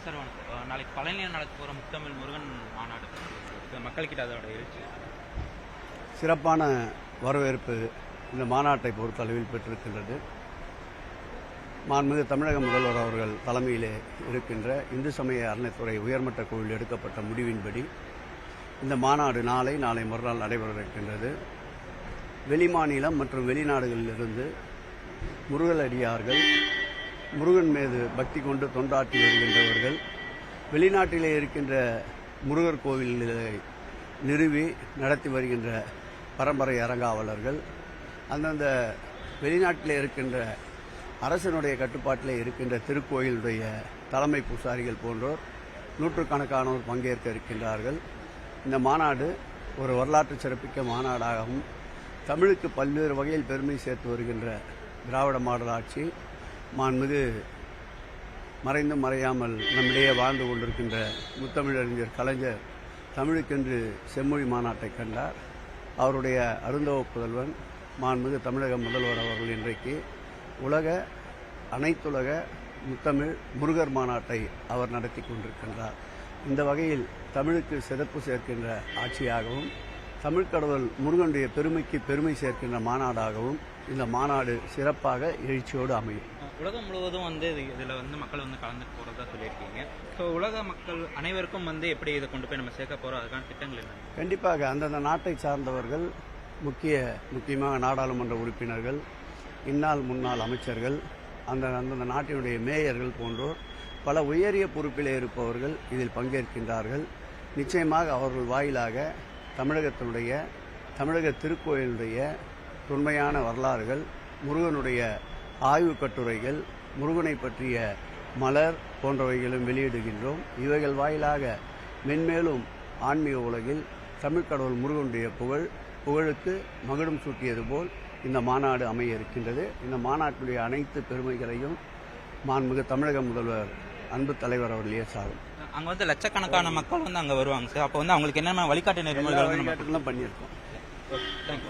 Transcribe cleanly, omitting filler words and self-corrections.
Sir நாளைக்கு பழனியில் நடக்க போகிற முத்தமிழ் முருகன் மாநாடு மக்கள்கிட்ட அதோட எழுச்சி சிறப்பான வரவேற்பு இந்த மாநாட்டை பொறுத்தளவில் பெற்றிருக்கின்றது. மாண்புமிகு தமிழக முதல்வர் அவர்கள் தலைமையிலே இருக்கின்ற இந்து சமய அறநிலைத்துறை உயர்மட்ட குழுவில் எடுக்கப்பட்ட முடிவின்படி இந்த மாநாடு நாளை மறுநாள் நடைபெற இருக்கின்றது. வெளிமாநிலம் மற்றும் வெளிநாடுகளிலிருந்து முருகனடியார்கள், முருகன் மீது பக்தி கொண்டு தொண்டாற்றி வருகின்றவர்கள், வெளிநாட்டிலே இருக்கின்ற முருகர் கோவில்களை நிறுவி நடத்தி வருகின்ற பரம்பரை அறங்காவலர்கள், அந்தந்த வெளிநாட்டிலே இருக்கின்ற அரசனுடைய கட்டுப்பாட்டிலே இருக்கின்ற திருக்கோயிலுடைய தலைமை பூசாரிகள் போன்றோர் நூற்றுக்கணக்கானோர் பங்கேற்க இருக்கின்றார்கள். இந்த மாநாடு ஒரு வரலாற்று சிறப்பிக்க மாநாடாகவும் தமிழுக்கு பல்வேறு வகையில் பெருமை சேர்த்து வருகின்ற திராவிட மாடல் ஆட்சி மாண்புமிகு மறைந்தும் மறையாமல் நம்மிடையே வாழ்ந்து கொண்டிருக்கின்ற முத்தமிழறிஞர் கலைஞர் தமிழுக்கென்று செம்மொழி மாநாட்டை கண்டார். அவருடைய அருந்தவ புதல்வன் மாண்புமிகு தமிழக முதல்வர் அவர்கள் இன்றைக்கு அனைத்துலக முத்தமிழ் முருகர் மாநாட்டை அவர் நடத்தி கொண்டிருக்கின்றார். இந்த வகையில் தமிழுக்கு சிறப்பு சேர்க்கின்ற ஆட்சியாகவும் தமிழ் கடவுள் முருகனுடைய பெருமைக்கு பெருமை சேர்க்கின்ற மாநாடாகவும் இந்த மாநாடு சிறப்பாக எழுச்சியோடு அமையும். உலகம் முழுவதும் இதில் மக்கள் கலந்து போகிறதா சொல்லியிருக்கீங்க. ஸோ உலக மக்கள் அனைவருக்கும் எப்படி இதை கொண்டு போய் நம்ம சேர்க்க போகிறோம், அதுக்கான திட்டங்கள் என்ன? கண்டிப்பாக அந்தந்த நாட்டை சார்ந்தவர்கள், முக்கியமாக நாடாளுமன்ற உறுப்பினர்கள், முன்னாள் அமைச்சர்கள், அந்தந்த நாட்டினுடைய மேயர்கள் போன்றோர் பல உயரிய பொறுப்பிலே இருப்பவர்கள் இதில் பங்கேற்கின்றார்கள். நிச்சயமாக அவர்கள் வாயிலாக தமிழக திருக்கோயிலுடைய தொன்மையான வரலாறுகள், முருகனுடைய ஆய்வு கட்டுரைகள், முருகனை பற்றிய மலர் போன்றவைகளும் வெளியிடுகின்றோம். இவைகள் வாயிலாக மென்மேலும் ஆன்மீக உலகில் தமிழ் கடவுள் முருகனுடைய புகழுக்கு மகுடம் சூட்டியது போல் இந்த மாநாடு அமைய இருக்கின்றது. இந்த மாநாட்டுடைய அனைத்து பெருமைகளையும் மாண்புமிகு தமிழக முதல்வர் அன்பு தலைவர் அவர்கள் ஏசாகும். அங்கே லட்சக்கணக்கான மக்கள் அங்கே வருவாங்க சார். அப்போ அவங்களுக்கு என்னென்ன வழிகாட்டு நெறிமுறைகள் பண்ணியிருக்கோம்.